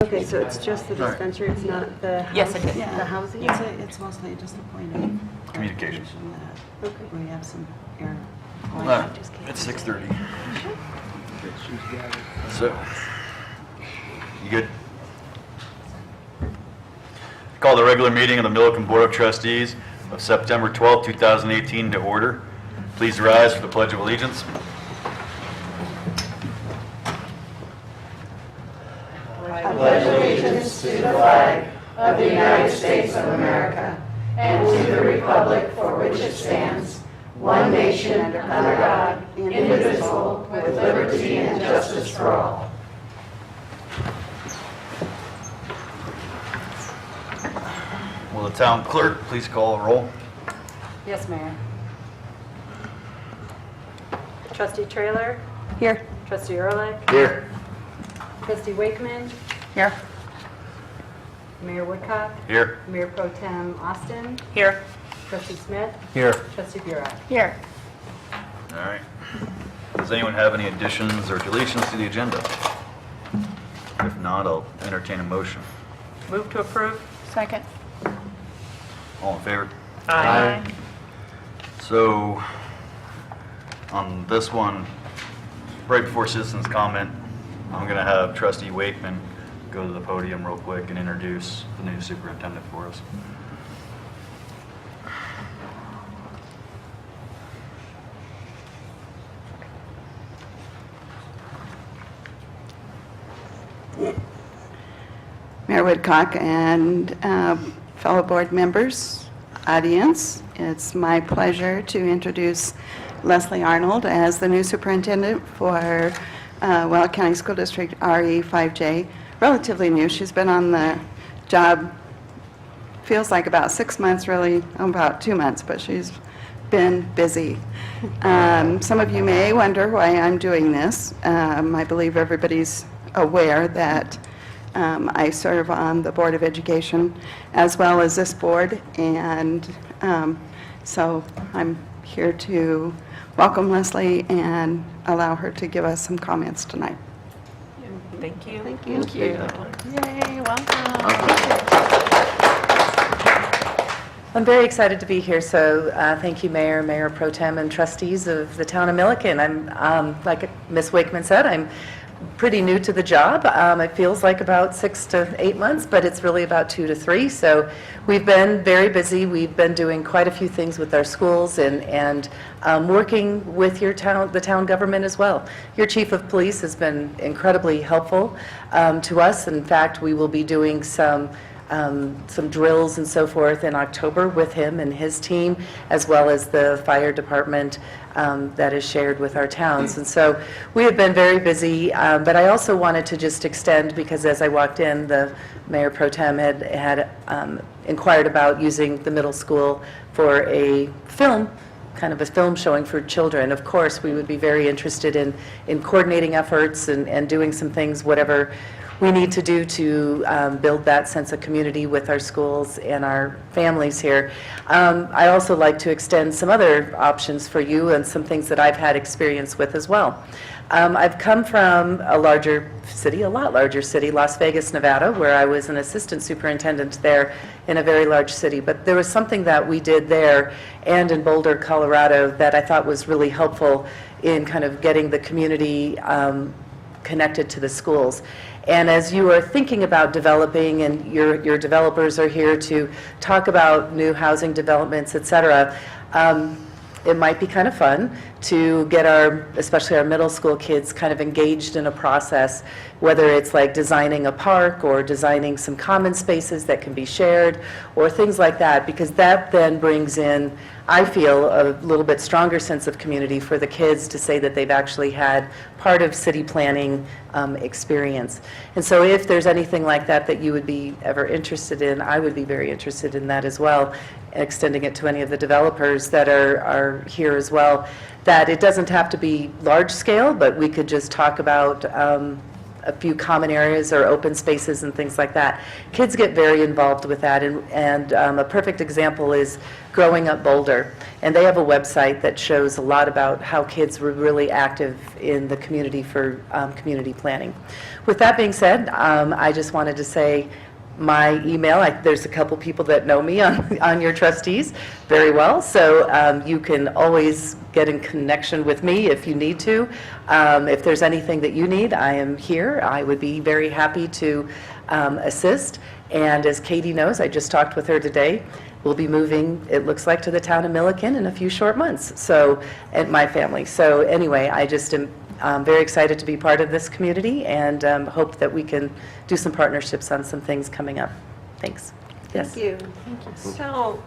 Okay, so it's just the dispensary, it's not the Yes, house- it is. the housing? It's mostly just a point of Communication. that Okay. we have some error. It's 6:30. So, you good? Call the regular meeting of the Milliken Board of Trustees of September 12, 2018 to order. Please rise for the Pledge of Allegiance. I pledge allegiance to the flag of the United States of America and to the republic for which it stands, one nation under God, indivisible, with liberty and justice for all. Will the town clerk please call a roll? Yes, Mayor. Trustee Trailer? Here. Trustee Ehrlich? Here. Trustee Wakeman? Here. Mayor Woodcock? Here. Mayor Pro Tem Austin? Here. Trustee Smith? Here. Trustee Burek? Here. All right. Does anyone have any additions or deletions to the agenda? If not, I'll entertain a motion. Move to approve. Second. All in favor? Aye. So, on this one, right before citizens comment, I'm going to have Trustee Wakeman go to the podium real quick and introduce the new superintendent for us. Mayor Woodcock and fellow board members, audience, it's my pleasure to introduce Leslie Arnold as the new superintendent for Weld County School District RE5J. Relatively new. She's been on the job, feels like about 6 months, really, about 2 months, but she's been busy. Some of you may wonder why I'm doing this. I believe everybody's aware that I serve on the Board of Education as well as this board, and so I'm here to welcome Leslie and allow her to give us some comments tonight. Thank you. Thank you. Yay, welcome. I'm very excited to be here, so thank you, Mayor, Mayor Pro Tem, and trustees of the town of Milliken. I'm, like Ms. Wakeman said, I'm pretty new to the job. It feels like about 6 to 8 months, but it's really about 2 to 3. So we've been very busy. We've been doing quite a few things with our schools and working with your town, the town government as well. Your chief of police has been incredibly helpful to us. In fact, we will be doing some drills and so forth in October with him and his team, as well as the fire department that is shared with our towns. And so we have been very busy, but I also wanted to just extend, because as I walked in, the Mayor Pro Tem had inquired about using the middle school for a film, kind of a film showing for children. Of course, we would be very interested in coordinating efforts and doing some things, whatever we need to do to build that sense of community with our schools and our families here. I also like to extend some other options for you and some things that I've had experience with as well. I've come from a larger city, a lot larger city, Las Vegas, Nevada, where I was an assistant superintendent there in a very large city. But there was something that we did there and in Boulder, Colorado, that I thought was really helpful in kind of getting the community connected to the schools. And as you are thinking about developing, and your developers are here to talk about new housing developments, et cetera, it might be kind of fun to get especially our middle school kids kind of engaged in a process, whether it's like designing a park or designing some common spaces that can be shared or things like that, because that then brings in, I feel, a little bit stronger sense of community for the kids to say that they've actually had part of city planning experience. And so if there's anything like that that you would be ever interested in, I would be very interested in that as well, extending it to any of the developers that are here as well, that it doesn't have to be large scale, but we could just talk about a few common areas or open spaces and things like that. Kids get very involved with that, and a perfect example is Growing Up Boulder. And they have a website that shows a lot about how kids were really active in the community for community planning. With that being said, I just wanted to say my email, there's a couple people that know me on your trustees very well, so you can always get in connection with me if you need to. If there's anything that you need, I am here. I would be very happy to assist. And as Katie knows, I just talked with her today, we'll be moving, it looks like, to the town of Milliken in a few short months, so, and my family. So anyway, I just am very excited to be part of this community, and hope that we can do some partnerships on some things coming up. Thanks. Yes. Thank you. So,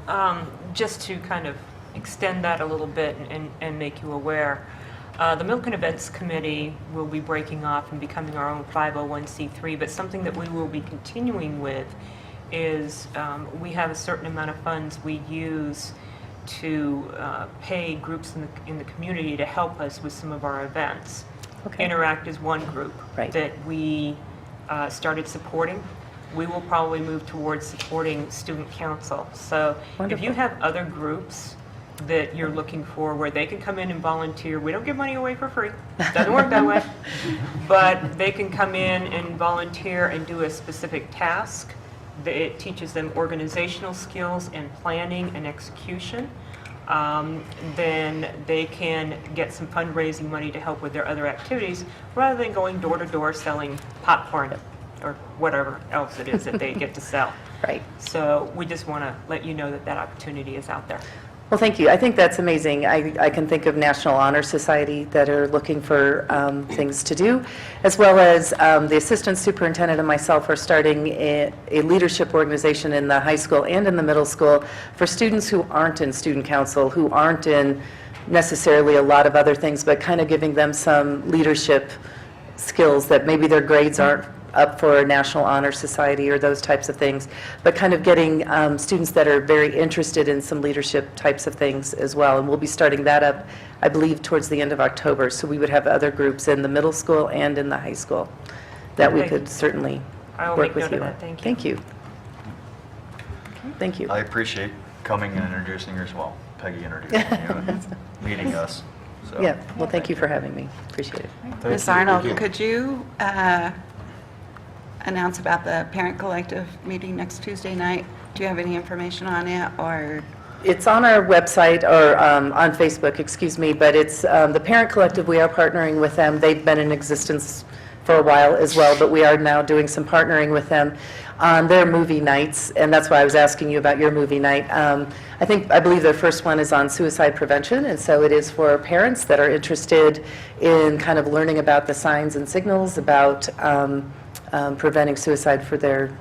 just to kind of extend that a little bit and make you aware, the Milliken Events Committee will be breaking off and becoming our own 501c3, but something that we will be continuing with is we have a certain amount of funds we use to pay groups in the community to help us with some of our events. Okay. Interact is one group Right. that we started supporting. We will probably move towards supporting student council. So if Wonderful. you have other groups that you're looking for where they can come in and volunteer, we don't give money away for free. Doesn't work that way. But they can come in and volunteer and do a specific task. It teaches them organizational skills and planning and execution. Then they can get some fundraising money to help with their other activities rather than going door to door selling popcorn or whatever else it is that they get to sell. Right. So we just want to let you know that that opportunity is out there. Well, thank you. I think that's amazing. I can think of National Honor Society that are looking for things to do, as well as the assistant superintendent and myself are starting a leadership organization in the high school and in the middle school for students who aren't in student council, who aren't in necessarily a lot of other things, but kind of giving them some leadership skills that maybe their grades aren't up for a National Honor Society or those types of things, but kind of getting students that are very interested in some leadership types of things as well. And we'll be starting that up, I believe, towards the end of October. So we would have other groups in the middle school and in the high school that we Okay. could certainly I will work make with note you of on. that. Thank you. Thank you. Thank you. I appreciate coming and introducing her as well. Peggy introducing you and meeting us. So. Yeah, well, thank you for having me. Appreciate it. Ms. Arnold, could you announce about the parent collective meeting next Tuesday night? Do you have any information on it, or? It's on our website, or on Facebook, excuse me, but it's the Parent Collective. We are partnering with them. They've been in existence for a while as well, but we are now doing some partnering with them on their movie nights, and that's why I was asking you about your movie night. I believe their first one is on suicide prevention, and so it is for parents that are interested in kind of learning about the signs and signals about preventing suicide for their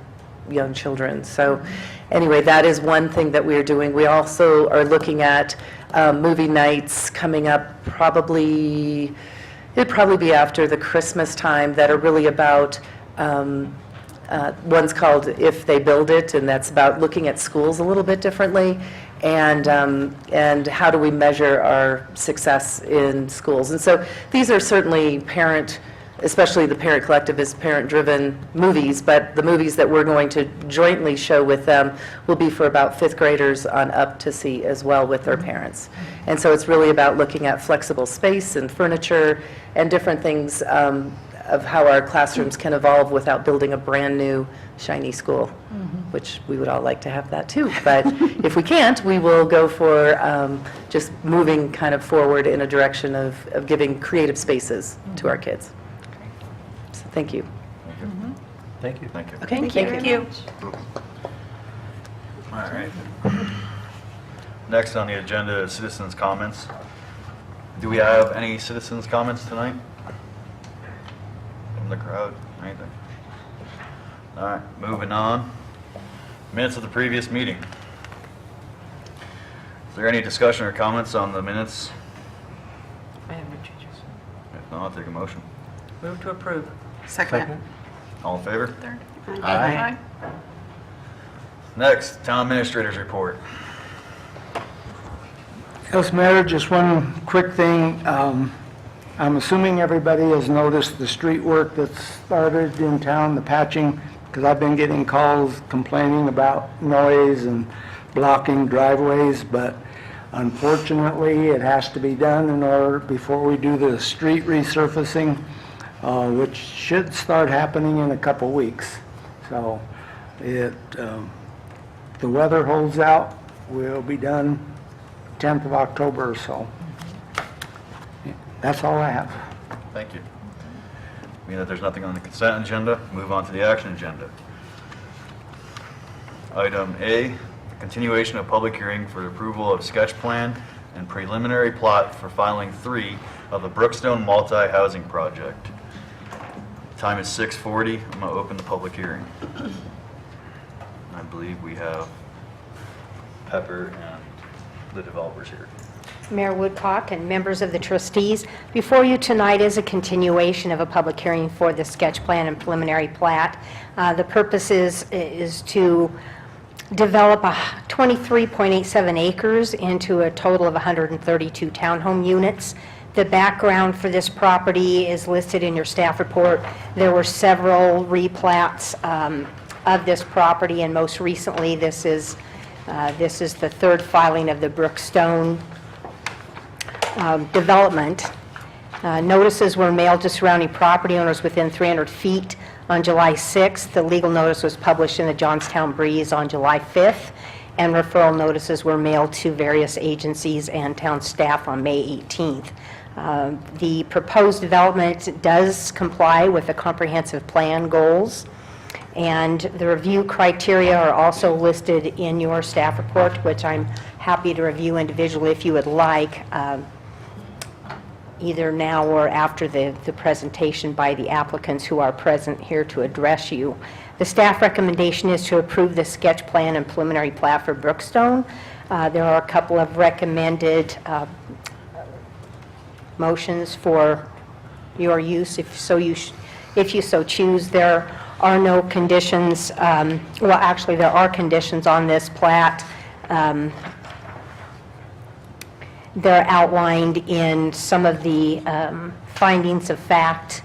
young children. So anyway, that is one thing that we are doing. We also are looking at movie nights coming up it'd probably be after the Christmas time, that are really about, one's called If They Build It, and that's about looking at schools a little bit differently, and how do we measure our success in schools. And so these are certainly especially the Parent Collective is parent-driven movies, but the movies that we're going to jointly show with them will be for about fifth graders on up to see as well with their parents. And so it's really about looking at flexible space and furniture and different things of how our classrooms can evolve without building a brand-new, shiny school, which we would all like to have that too. But if we can't, we will go for just moving kind of forward in a direction of giving creative spaces to our kids. So thank you. Thank you. Thank you. Okay, Thank you. All right. Next on the agenda is citizens' comments. Do we have any citizens' comments tonight? From the crowd, anything? All right, moving on. Minutes of the previous meeting. Is there any discussion or comments on the minutes? I have no changes. If not, I'll take a motion. Move to approve. Second. All in favor? Aye. Next, town administrator's report. Yes, Mayor, just one quick thing. I'm assuming everybody has noticed the street work that's started in town, the patching, because I've been getting calls complaining about noise and blocking driveways, but unfortunately, it has to be done in order, before we do the street resurfacing, which should start happening in a couple weeks. So the weather holds out, we'll be done 10th of October or so. That's all I have. Thank you. Being that there's nothing on the consent agenda, move on to the action agenda. Item A, continuation of public hearing for approval of sketch plan and preliminary plot for filing 3 of the Brookstone multi-housing project. Time is 6:40. I'm going to open the public hearing. I believe we have Pepper and the developers here. Mayor Woodcock and members of the trustees, before you tonight is a continuation of a public hearing for the sketch plan and preliminary plat. The purpose is to develop 23.87 acres into a total of 132 townhome units. The background for this property is listed in your staff report. There were several replats of this property, and most recently, this is the third filing of the Brookstone development. Notices were mailed to surrounding property owners within 300 feet on July 6th. The legal notice was published in the Johnstown Breeze on July 5th, and referral notices were mailed to various agencies and town staff on May 18th. The proposed development does comply with the comprehensive plan goals, and the review criteria are also listed in your staff report, which I'm happy to review individually if you would like, either now or after the presentation by the applicants who are present here to address you. The staff recommendation is to approve the sketch plan and preliminary plat for Brookstone. There are a couple of recommended motions for your use, if you so choose. There are no conditions, well, actually, there are conditions on this plat. They're outlined in some of the findings of fact,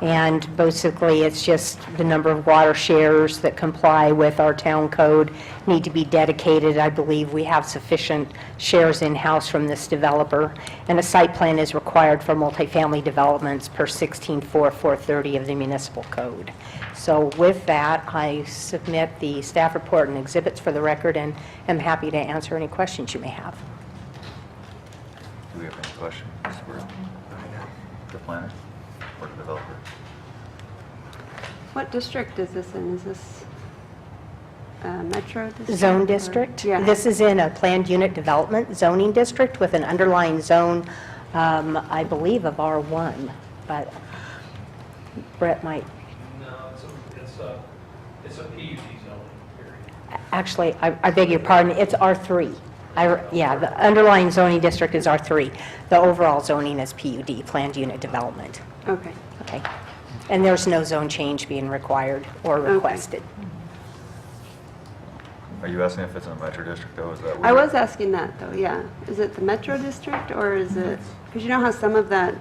and basically it's just the number of water shares that comply with our town code need to be dedicated. I believe we have sufficient shares in-house from this developer, and a site plan is required for multifamily developments per 16.4.430 of the municipal code. So with that, I submit the staff report and exhibits for the record, and am happy to answer any questions you may have. Do we have any questions for the planner or the developer? What district is this in? Is this metro district? Zone or- district. Yeah. This is in a planned unit development zoning district with an underlying zone, I believe, of R1, but Brett might. No, it's a PUD zoning, period. Actually, I beg your pardon, it's R3. Yeah, the underlying zoning district is R3. The overall zoning is PUD, planned unit development. Okay. Okay. And there's no zone change being required or requested. Are you asking if it's in a metro district, though? Is that I weird? was asking that, though, yeah. Is it the metro district, or is it, because you know how some of that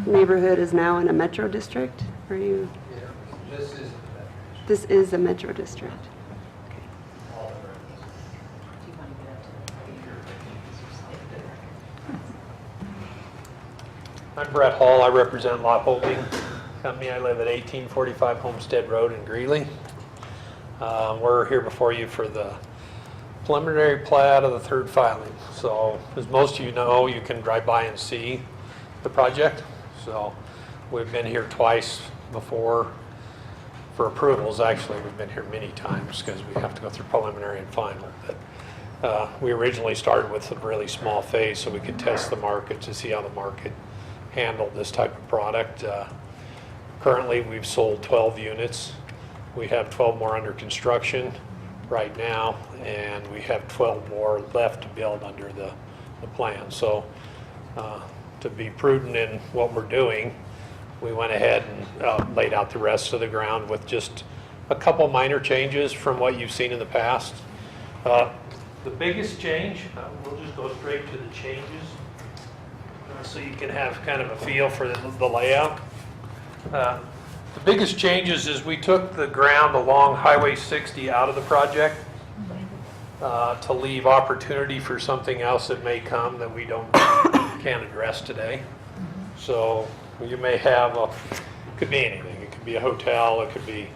neighborhood is now in a metro district? Are you, Yeah, this is the metro. this is a metro district? All the roads. I'm Brett Hall. I represent Lot Holding Company. I live at 1845 Homestead Road in Greeley. We're here before you for the preliminary plat of the third filing. So, as most of you know, you can drive by and see the project. So, we've been here twice before for approvals. Actually, we've been here many times because we have to go through preliminary and final. But we originally started with a really small phase so we could test the market to see how the market handled this type of product. Currently, we've sold 12 units. We have 12 more under construction right now, and we have 12 more left to build under the plan. So to be prudent in what we're doing, we went ahead and laid out the rest of the ground with just a couple minor changes from what you've seen in the past. The biggest change, we'll just go straight to the changes. so you can have kind of a feel for the layout. The biggest changes is we took the ground along Highway 60 out of the project to leave opportunity for something else that may come that we can't address today. So you may have could be anything. It could be a hotel, it could be,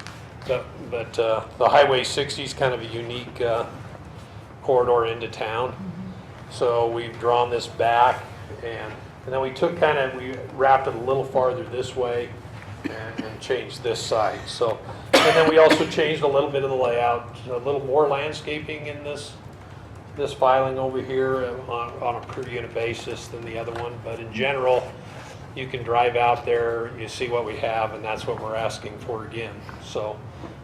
but the Highway 60 is kind of a unique corridor into town. So we've drawn this back, and then we we wrapped it a little farther this way and changed this side. So, and then we also changed a little bit of the layout, a little more landscaping in this filing over here on a per unit basis than the other one. But in general, you can drive out there, you see what we have, and that's what we're asking for again. So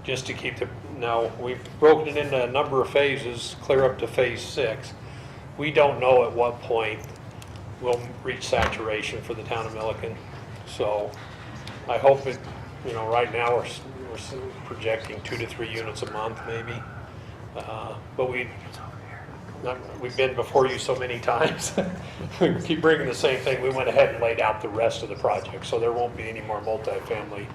just to keep now we've broken it into a number of phases, clear up to phase 6. We don't know at what point we'll reach saturation for the town of Milliken. So I hope it, right now we're projecting 2 to 3 units a month maybe. But we've been before you so many times. We keep bringing the same thing. We went ahead and laid out the rest of the project, so there won't be any more multifamily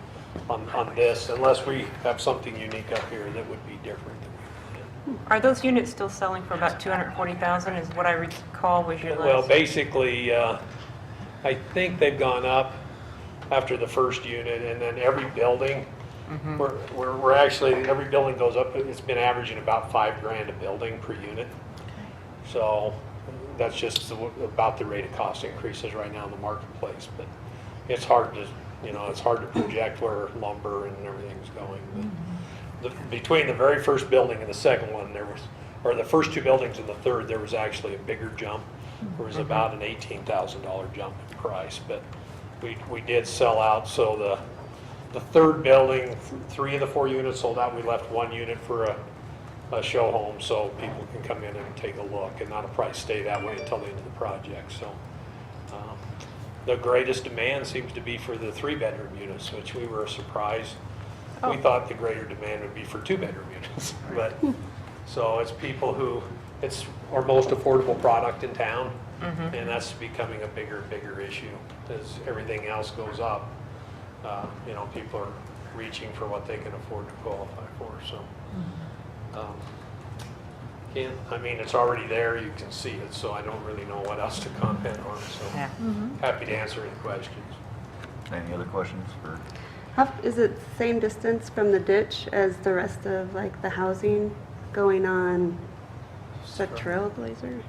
on this unless we have something unique up here that would be different. Are those units still selling for about $240,000 is what I recall was your last? Well, basically, I think they've gone up after the first unit, and then every building, we're actually, every building goes up, it's been averaging about $5,000 a building per unit. So that's just about the rate of cost increases right now in the marketplace. But it's hard to, it's hard to project where lumber and everything's going. But between the very first building and the second one, or the first 2 buildings and the third, there was actually a bigger jump. There was about an $18,000 jump in price, but we did sell out. So the third building, 3 of the 4 units sold out. We left 1 unit for a show home so people can come in and take a look, and not a price stay that way until the end of the project. So the greatest demand seems to be for the 3-bedroom units, which we were surprised. We thought the greater demand would be for 2-bedroom units, but so it's people who, it's our most affordable product in town, and that's becoming a bigger and bigger issue as everything else goes up. People are reaching for what they can afford to qualify for. So, it's already there. You can see it. So I don't really know what else to comment on. So happy to answer any questions. Any other questions for? Is it the same distance from the ditch as the rest of the housing going on the Trailblazer?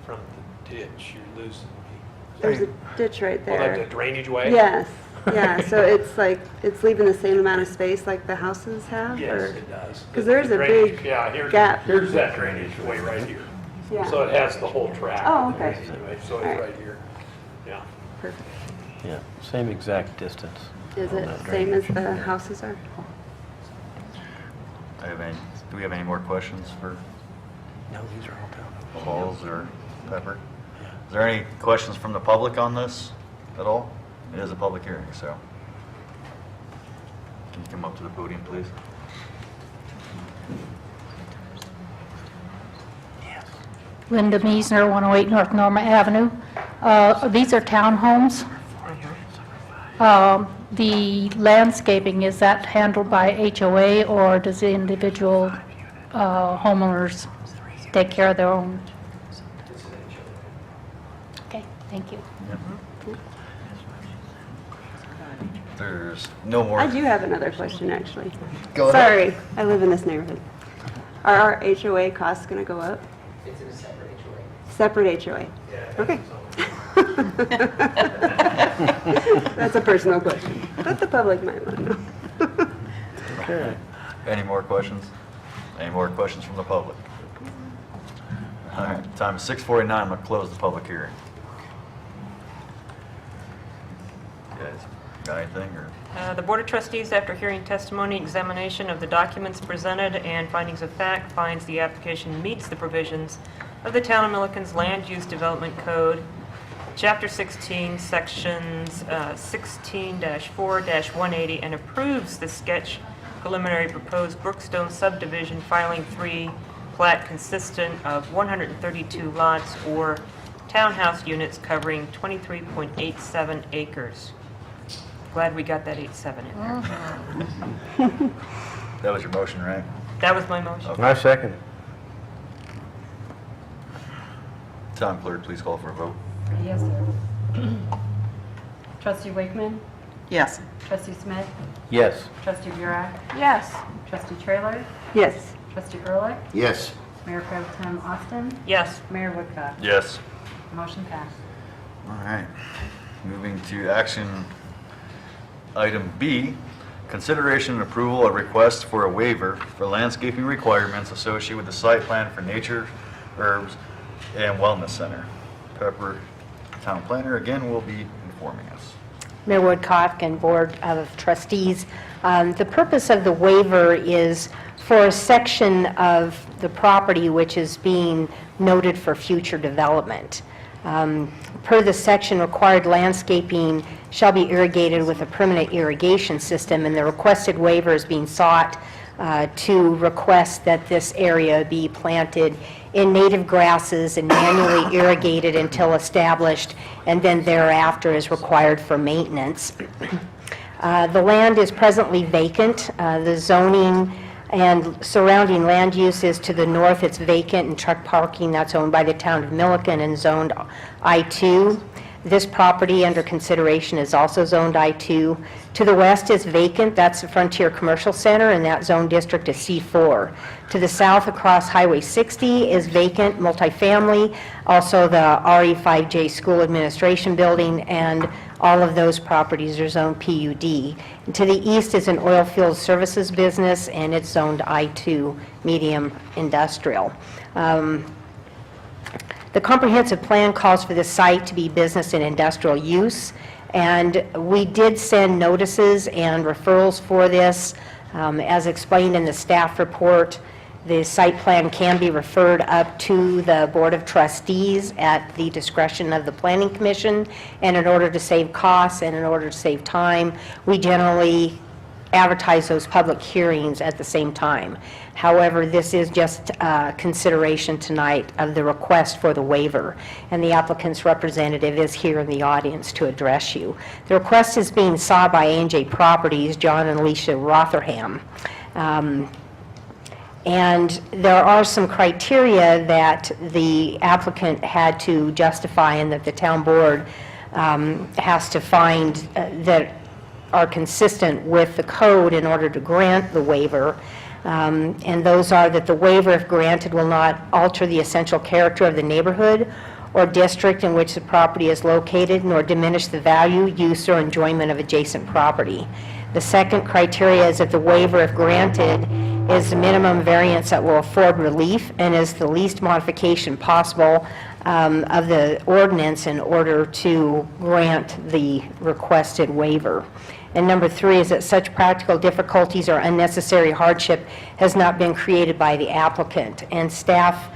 From the ditch, you're losing me. There's a ditch right Well, like there. the drainage way? Yes, yeah, so it's leaving the same amount of space like the houses have? Yes, it does. 'Cause there's The a drainage- big yeah, gap. Here's that drainage way right here. Yeah. So it has the whole track. Oh, okay. Anyway, so it's All right. right here. Yeah. Perfect. Yeah, same exact distance. Is on it that same as drainage. the houses are? Do we have any more questions for No, these are all down. Pauls or Pepper? Is there any questions from the public on this at all? It is a public hearing, so. Can you come up to the podium, please? Linda Meisner, 108 North Norma Avenue. These are townhomes. The landscaping, is that handled by HOA, or does the individual homeowners take care of their own? Okay, thank you. There's no more. I do have another question, actually. Go ahead. Sorry, I live in this neighborhood. Are our HOA costs going to go up? It's in a separate HOA. Separate HOA? Okay. That's a personal question, but the public might want to know. Okay. Any more questions? Any more questions from the public? All right, time is 6:49. I'm going to close the public hearing. You guys got anything, or? The Board of Trustees, after hearing testimony, examination of the documents presented, and findings of fact, finds the application meets the provisions of the Town of Milliken's Land Use Development Code, Chapter 16, Sections 16-4-180, and approves the sketch preliminary proposed Brookstone subdivision filing 3 plat consistent of 132 lots or townhouse units covering 23.87 acres. Glad we got that 87 in there. That was your motion, right? That was my motion. Okay. I second it. Town clerk, please call for a vote. Yes, sir. Trustee Wakeman? Yes. Trustee Smith? Yes. Trustee Burek? Yes. Trustee Trailer? Yes. Trustee Ehrlich? Yes. Mayor Pro Tem Austin? Yes. Mayor Woodcock? Yes. Motion passed. All right. Moving to action item B, consideration and approval of request for a waiver for landscaping requirements associated with the site plan for Nature, Herbs, and Wellness Center. Pepper, Town Planner, again, will be informing us. Mayor Woodcock and Board of Trustees, the purpose of the waiver is for a section of the property which is being noted for future development. Per the section, required landscaping shall be irrigated with a permanent irrigation system, and the requested waiver is being sought to request that this area be planted in native grasses and manually irrigated until established, and then thereafter is required for maintenance. The land is presently vacant. The zoning and surrounding land use is to the north, it's vacant, and truck parking, that's owned by the town of Milliken and zoned I-2. This property under consideration is also zoned I-2. To the west is vacant, that's the Frontier Commercial Center, and that zone district is C4. To the south across Highway 60 is vacant, multifamily, also the RE5J School Administration Building, and all of those properties are zoned PUD. And to the east is an oil field services business, and it's zoned I-2, medium industrial. The comprehensive plan calls for the site to be business and industrial use, and we did send notices and referrals for this. As explained in the staff report, the site plan can be referred up to the Board of Trustees at the discretion of the Planning Commission, and in order to save costs and in order to save time, we generally advertise those public hearings at the same time. However, this is just consideration tonight of the request for the waiver, and the applicant's representative is here in the audience to address you. The request is being sought by A&J Properties, John and Alicia Rotherham. And there are some criteria that the applicant had to justify and that the town board has to find that are consistent with the code in order to grant the waiver. And those are that the waiver, if granted, will not alter the essential character of the neighborhood or district in which the property is located, nor diminish the value, use, or enjoyment of adjacent property. The second criteria is that the waiver, if granted, is the minimum variance that will afford relief and is the least modification possible of the ordinance in order to grant the requested waiver. And number three is that such practical difficulties or unnecessary hardship has not been created by the applicant. And staff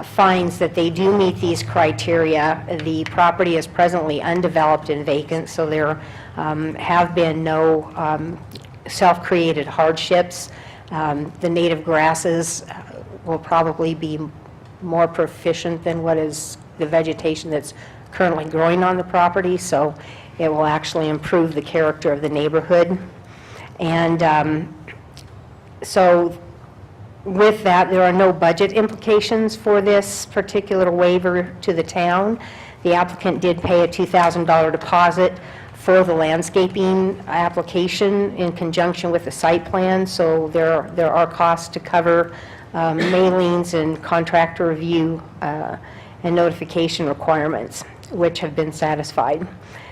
finds that they do meet these criteria. The property is presently undeveloped and vacant, so there have been no self-created hardships. The native grasses will probably be more proficient than what is the vegetation that's currently growing on the property, so it will actually improve the character of the neighborhood. And so with that, there are no budget implications for this particular waiver to the town. The applicant did pay a $2,000 deposit for the landscaping application in conjunction with the site plan, so there are costs to cover mailings and contractor review and notification requirements, which have been satisfied.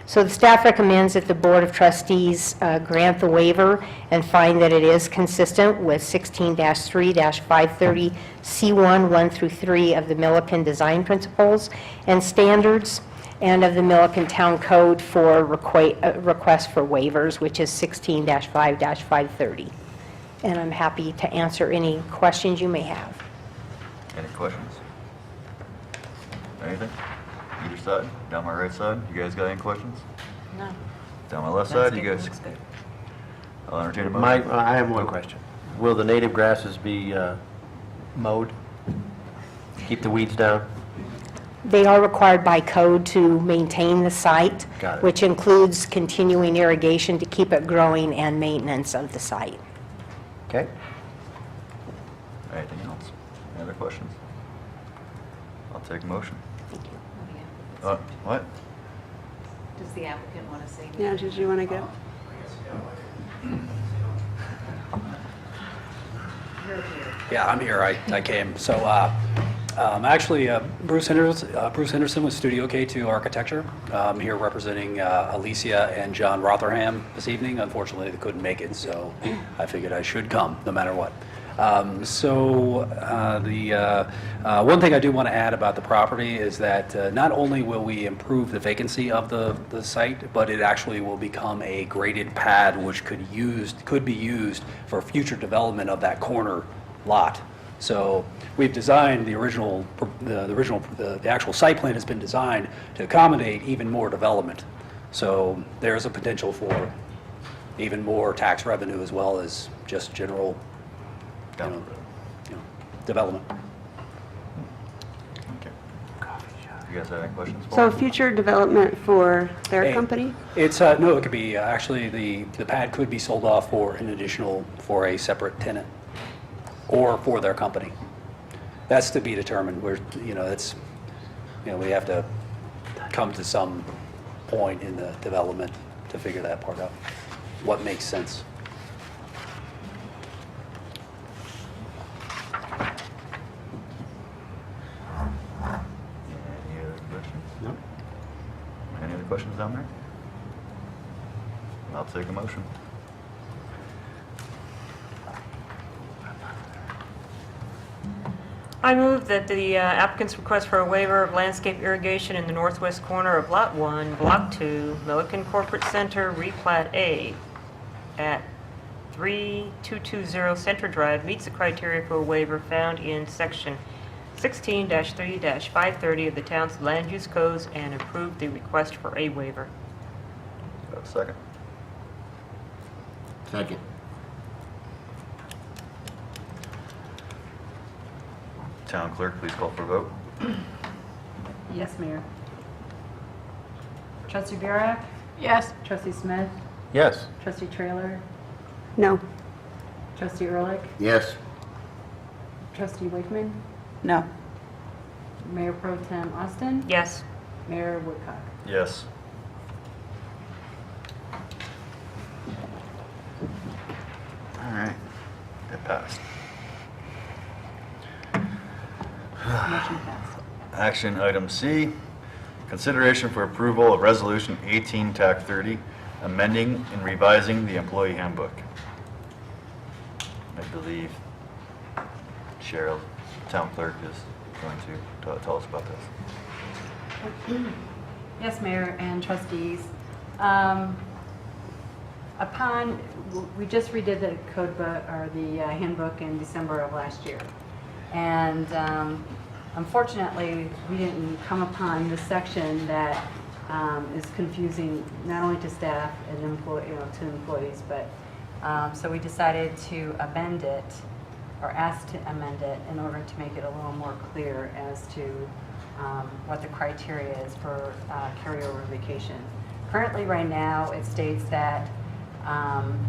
So the staff recommends that the Board of Trustees grant the waiver and find that it is consistent with 16-3-530 C1, 1 through 3 of the Milliken Design Principles and Standards, and of the Milliken Town Code for request for waivers, which is 16-5-530. And I'm happy to answer any questions you may have. Any questions? Anything? Either side? Down my right side? You guys got any questions? No. Down my left side? You guys? I'll entertain a motion. I have one question. Will the native grasses be mowed? Keep the weeds down? They are required by code to maintain the site, Got it. which includes continuing irrigation to keep it growing and maintenance of the site. Okay. Anything else? Any other questions? I'll take a motion. What? Does the applicant want to say? Yeah, did you want to go? Yeah, I'm here. I came. So actually, Bruce Henderson with Studio K2 Architecture. I'm here representing Alicia and John Rotherham this evening. Unfortunately, they couldn't make it, so I figured I should come no matter what. One thing I do want to add about the property is that not only will we improve the vacancy of the site, but it actually will become a graded pad which could be used for future development of that corner lot. So we've designed the actual site plan has been designed to accommodate even more development. So there's a potential for even more tax revenue as well as just general development. Okay. You guys have any questions? for So me? future development for their Hey, company? It's, no, it could be, actually, the pad could be sold off for a separate tenant or for their company. That's to be determined. We have to come to some point in the development to figure that part out, what makes sense. Any other questions? No. Any other questions down there? I'll take a motion. I move that the applicant's request for a waiver of landscape irrigation in the northwest corner of Lot 1, Block 2, Milliken Corporate Center, Replat A, at 3220 Center Drive meets the criteria for a waiver found in Section 16-3-530 of the town's land use codes and approve the request for a waiver. Do I have a second? Second. Town clerk, please call for a vote. Yes, Mayor. Trustee Burek? Yes. Trustee Smith? Yes. Trustee Trailer? No. Trustee Ehrlich? Yes. Trustee Wakeman? No. Mayor Pro Tem Austin? Yes. Mayor Woodcock? Yes. All right, it passed. Motion passed. Action item C, consideration for approval of resolution 18 TAC 30, amending and revising the employee handbook. I believe Cheryl, town clerk, is going to tell us about this. Yes, Mayor and trustees. We just redid the code book, or the handbook in December of last year. And unfortunately, we didn't come upon the section that is confusing not only to staff and to employees, but so we decided to amend it, or asked to amend it, in order to make it a little more clear as to what the criteria is for carryover vacation. Currently, right now, it states that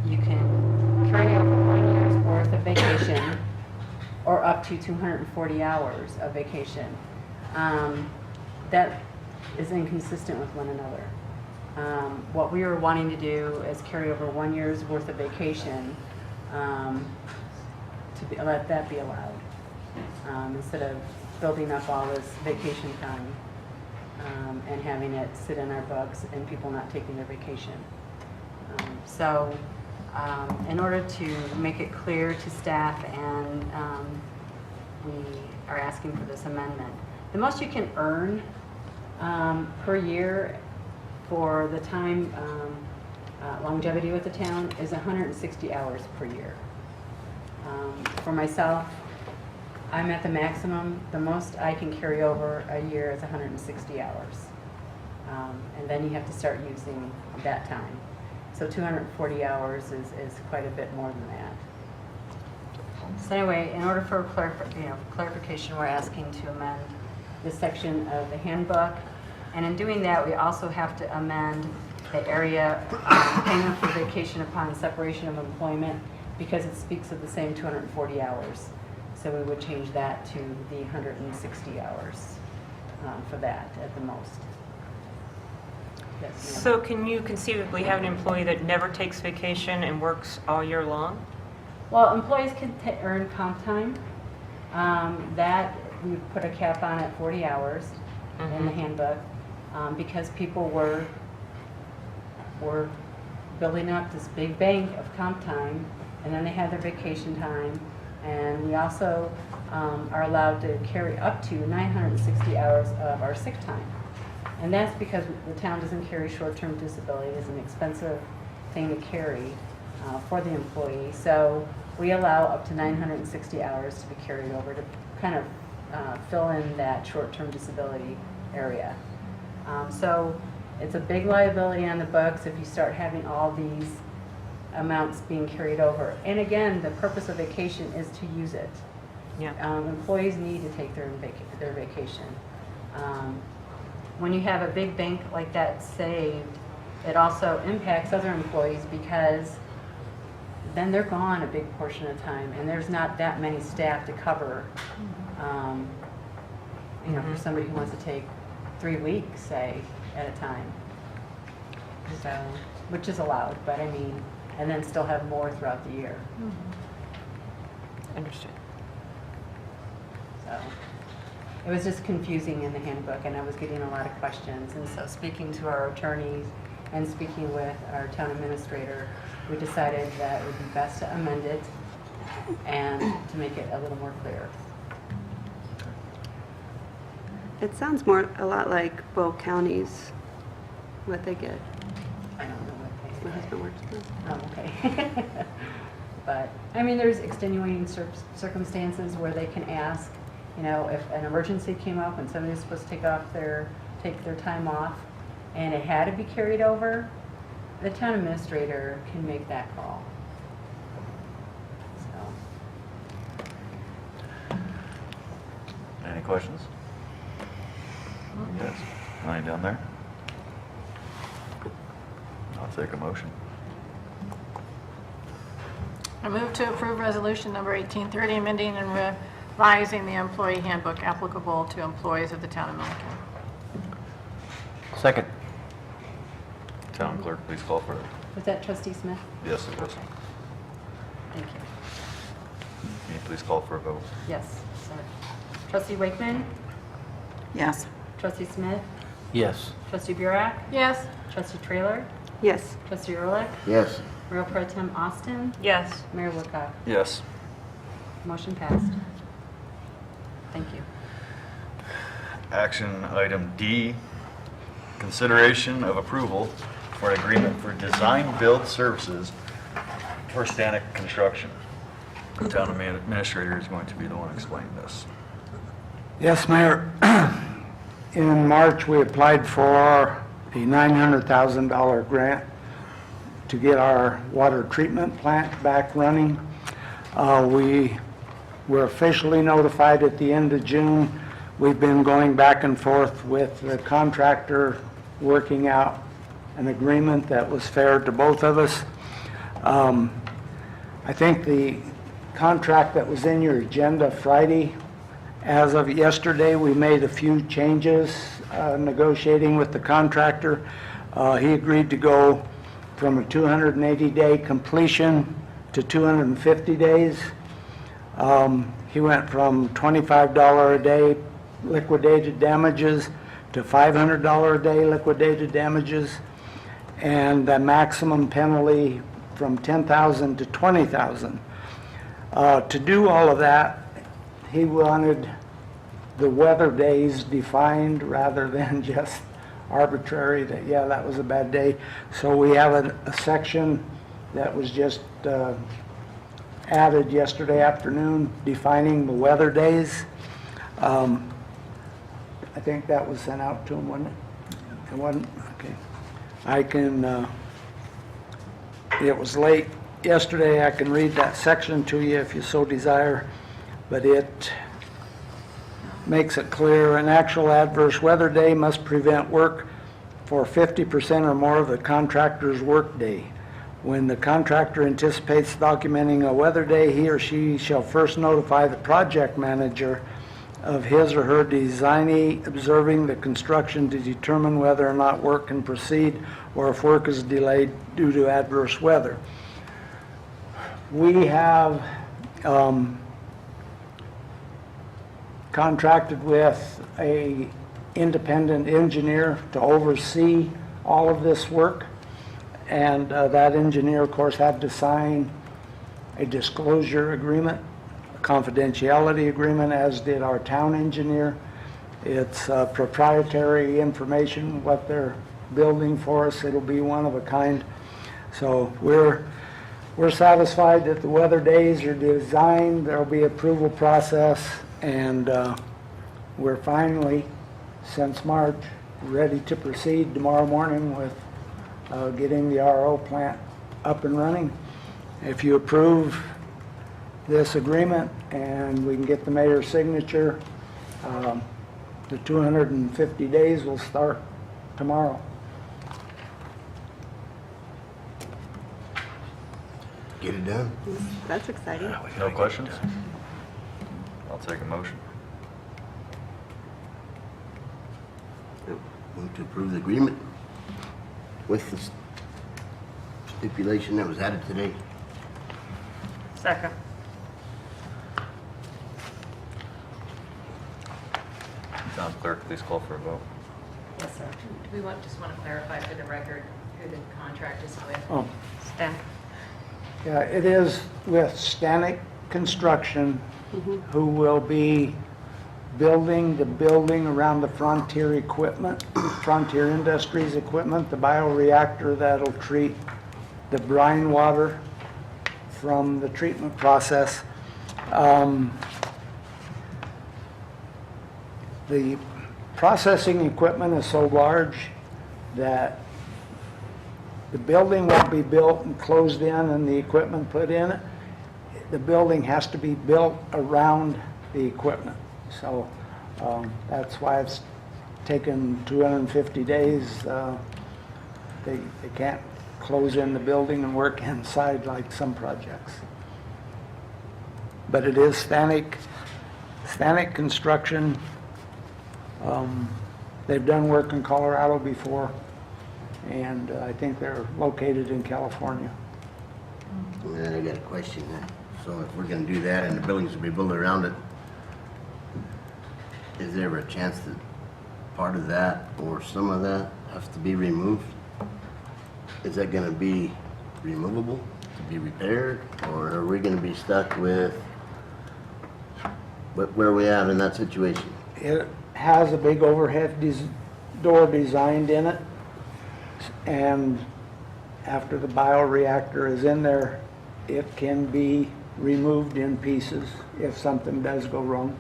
you can carry over 1 year's worth of vacation or up to 240 hours of vacation. That is inconsistent with one another. What we were wanting to do is carry over 1 year's worth of vacation, let that be allowed, instead of building up all this vacation time and having it sit in our books and people not taking their vacation. So in order to make it clear to staff, and we are asking for this amendment. The most you can earn per year for the time longevity with the town is 160 hours per year. For myself, I'm at the maximum. The most I can carry over a year is 160 hours. And then you have to start using that time. So 240 hours is quite a bit more than that. So anyway, in order for clarification, we're asking to amend this section of the handbook. And in doing that, we also have to amend the area payment for vacation upon separation of employment because it speaks of the same 240 hours. So we would change that to the 160 hours for that at the most. Yes, ma'am. So can you conceivably have an employee that never takes vacation and works all year long? Well, employees can earn comp time. That, we put a cap on at 40 hours in the handbook because people were building up this big bank of comp time, and then they had their vacation time. And we also are allowed to carry up to 960 hours of our sick time. And that's because the town doesn't carry short-term disability. It's an expensive thing to carry for the employee. So we allow up to 960 hours to be carried over to kind of fill in that short-term disability area. So it's a big liability on the books if you start having all these amounts being carried over. And again, the purpose of vacation is to use it. Yeah. Employees need to take their vacation. When you have a big bank like that saved, it also impacts other employees because then they're gone a big portion of the time, and there's not that many staff to cover. For somebody who wants to take 3 weeks, say, at a time. So, which is allowed, but I mean, and then still have more throughout the year. Understood. So it was just confusing in the handbook, and I was getting a lot of questions. And so speaking to our attorneys and speaking with our town administrator, we decided that it would be best to amend it and to make it a little more clear. It sounds a lot like both counties, what they get. I don't know what My they husband works for them. Oh, okay. But, I mean, there's extenuating circumstances where they can ask, if an emergency came up and somebody was supposed to take their time off, and it had to be carried over, the town administrator can make that call. So, Any questions? Yes. Line down there. I'll take a motion. I move to approve resolution number 1830, amending and revising the employee handbook applicable to employees of the town of Milliken. Second. Town clerk, please call for it. was that trustee Smith? Yes, it was. Thank you. Can you please call for a vote? Yes, sorry. Trustee Wakeman? Yes. Trustee Smith? Yes. Trustee Burek? Yes. Trustee Trailer? Yes. Trustee Ehrlich? Yes. Mayor Pro Tem Austin? Yes. Mayor Woodcock? Yes. Motion passed. Thank you. Action item D, consideration of approval for an agreement for design-build services for Stanek Construction. The town administrator is going to be the one explaining this. Yes, Mayor. In March, we applied for a $900,000 grant to get our water treatment plant back running. We were officially notified at the end of June. We've been going back and forth with the contractor, working out an agreement that was fair to both of us. I think the contract that was in your agenda Friday, as of yesterday, we made a few changes negotiating with the contractor. He agreed to go from a 280-day completion to 250 days. He went from $25 a day liquidated damages to $500 a day liquidated damages, and the maximum penalty from $10,000 to $20,000. To do all of that, he wanted the weather days defined rather than just arbitrary that, yeah, that was a bad day. So we have a section that was just added yesterday afternoon defining the weather days. I think that was sent out to him, wasn't it? It wasn't? Okay. I can, it was late yesterday. I can read that section to you if you so desire, but it makes it clear, an actual adverse weather day must prevent work for 50% or more of the contractor's workday. When the contractor anticipates documenting a weather day, he or she shall first notify the project manager of his or her designee observing the construction to determine whether or not work can proceed or if work is delayed due to adverse weather. We have contracted with a independent engineer to oversee all of this work. And that engineer, of course, had to sign a disclosure agreement, a confidentiality agreement, as did our town engineer. It's proprietary information, what they're building for us. It'll be one of a kind. So we're satisfied that the weather days are designed. There'll be approval process, and we're finally, since March, ready to proceed tomorrow morning with getting the RO plant up and running. If you approve this agreement and we can get the mayor's signature, the 250 days will start tomorrow. Get it done. That's exciting. No questions? I'll take a motion. Move to approve the agreement with the stipulation that was added today. Second. Town clerk, please call for a vote. Yes, sir. Do we just want to clarify for the record who the contract is with? Oh, Stan? yeah, it is with Stanek Construction, who will be building the building around the Frontier equipment, Frontier Industries equipment, the bioreactor that'll treat the brine water from the treatment process. The processing equipment is so large that the building won't be built and closed in and the equipment put in it. The building has to be built around the equipment. So that's why it's taken 250 days. They can't close in the building and work inside like some projects. But it is Stanek Construction. They've done work in Colorado before, and I think they're located in California. And I got a question. So if we're gonna do that and the buildings will be built around it, is there a chance that part of that or some of that has to be removed? Is that gonna be removable, to be repaired, or are we gonna be stuck with where are we at in that situation? It has a big overhead door designed in it, and after the bioreactor is in there, it can be removed in pieces if something does go wrong.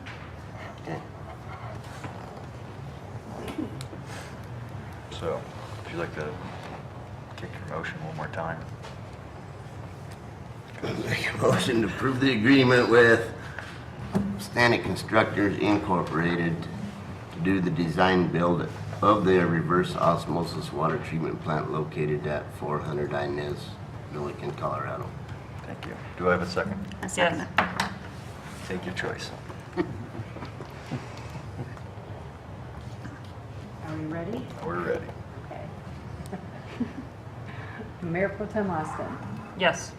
So, would you like to kick your motion one more time? Make a motion to approve the agreement with Stanek Constructors Incorporated to do the design build of the reverse osmosis water treatment plant located at 400 Inez, Milliken, Colorado. Thank you. Do I have a second? Yes. Take your choice. Are we ready? We're ready. Okay. Mayor Pro Tem Austin. Yes.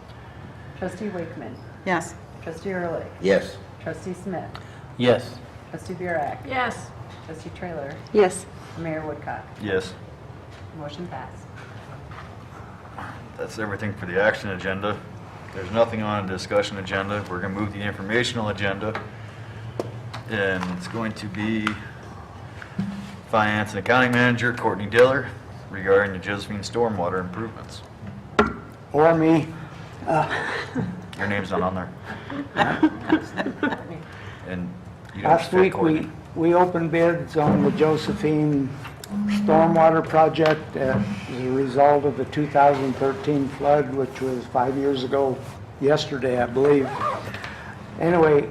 Trustee Wakeman. Yes. Trustee Early. Yes. Trustee Smith. Yes. Trustee Burek. Yes. Trustee Trailer. Yes. Mayor Woodcock. Yes. Motion passed. That's everything for the action agenda. There's nothing on the discussion agenda. We're going to move to the informational agenda. And it's going to be Finance and Accounting Manager Courtney Diller regarding the Josephine stormwater improvements. Or me. Your name's not on there. And you don't Last fit week, Courtney. we opened bids on the Josephine stormwater project as a result of the 2013 flood, which was 5 years ago yesterday, I believe. Anyway,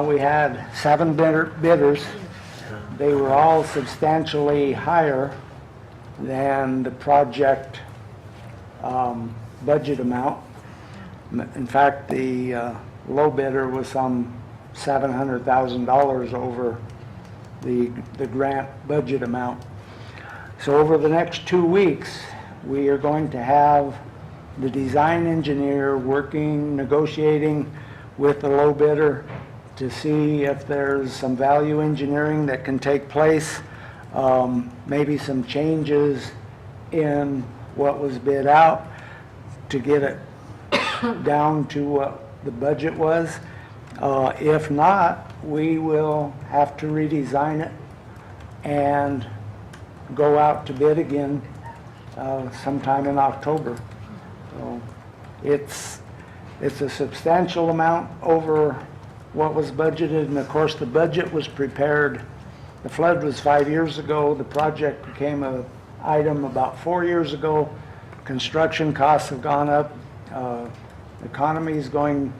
we had 7 bidders, they were all substantially higher than the project budget amount. In fact, the low bidder was some $700,000 over the grant budget amount. So over the next 2 weeks, we are going to have the design engineer working, negotiating with the low bidder to see if there's some value engineering that can take place, maybe some changes in what was bid out to get it down to what the budget was. If not, we will have to redesign it and go out to bid again sometime in October. So it's a substantial amount over what was budgeted, and of course the budget was prepared. The flood was 5 years ago. The project became an item about 4 years ago. Construction costs have gone up. The economy is going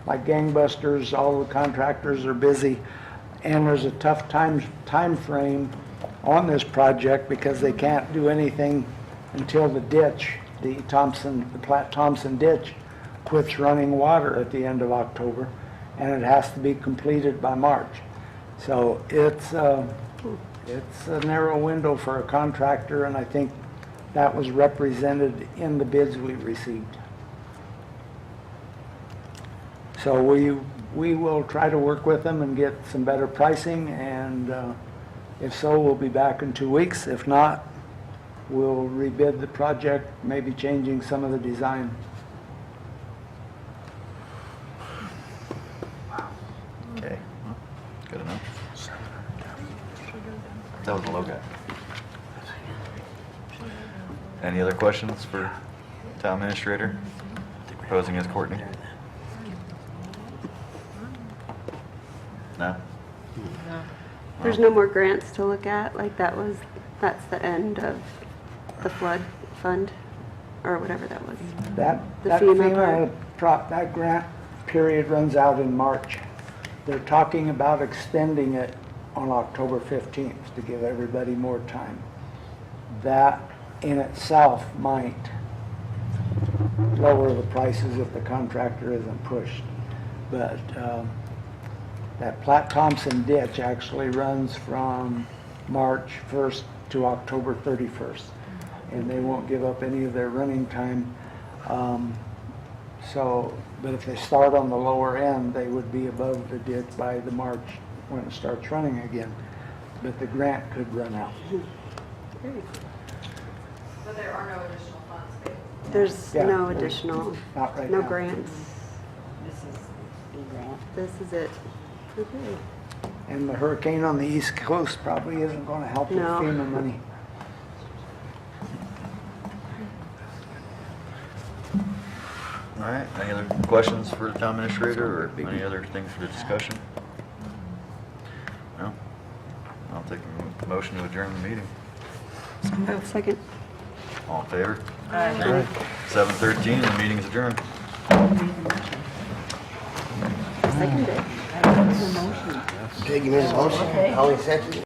like gangbusters. All the contractors are busy, and there's a tough time frame on this project because they can't do anything until the ditch, the Platt Thompson ditch, quits running water at the end of October, and it has to be completed by March. So it's a narrow window for a contractor, and I think that was represented in the bids we received. So we will try to work with them and get some better pricing, and if so, we'll be back in 2 weeks. If not, we'll rebid the project, maybe changing some of the design. Okay, good enough. That was the low guy. Any other questions for town administrator? Proposing as Courtney? No? There's no more grants to look at, like that's the end of the flood fund, or whatever that was. That The FEMA that grant period runs out in March. They're talking about extending it on October 15th to give everybody more time. That in itself might lower the prices if the contractor isn't pushed. But that Platt Thompson ditch actually runs from March 1st to October 31st. And they won't give up any of their running time. But if they start on the lower end, they would be above the ditch by the March when it starts running again. But the grant could run out. But there are no additional funds available. There's Yeah, no there's additional, not right no now. grants. This is the grant. This is it. Okay. And the hurricane on the East Coast probably isn't going to help with No. FEMA money. All right, any other questions for the town administrator, or any other things for the discussion? No? I'll take a motion to adjourn the meeting. Second. All in favor? Aye. 7:13, the meeting is adjourned. Seconded. I have a motion. Taking his motion, how he seconded.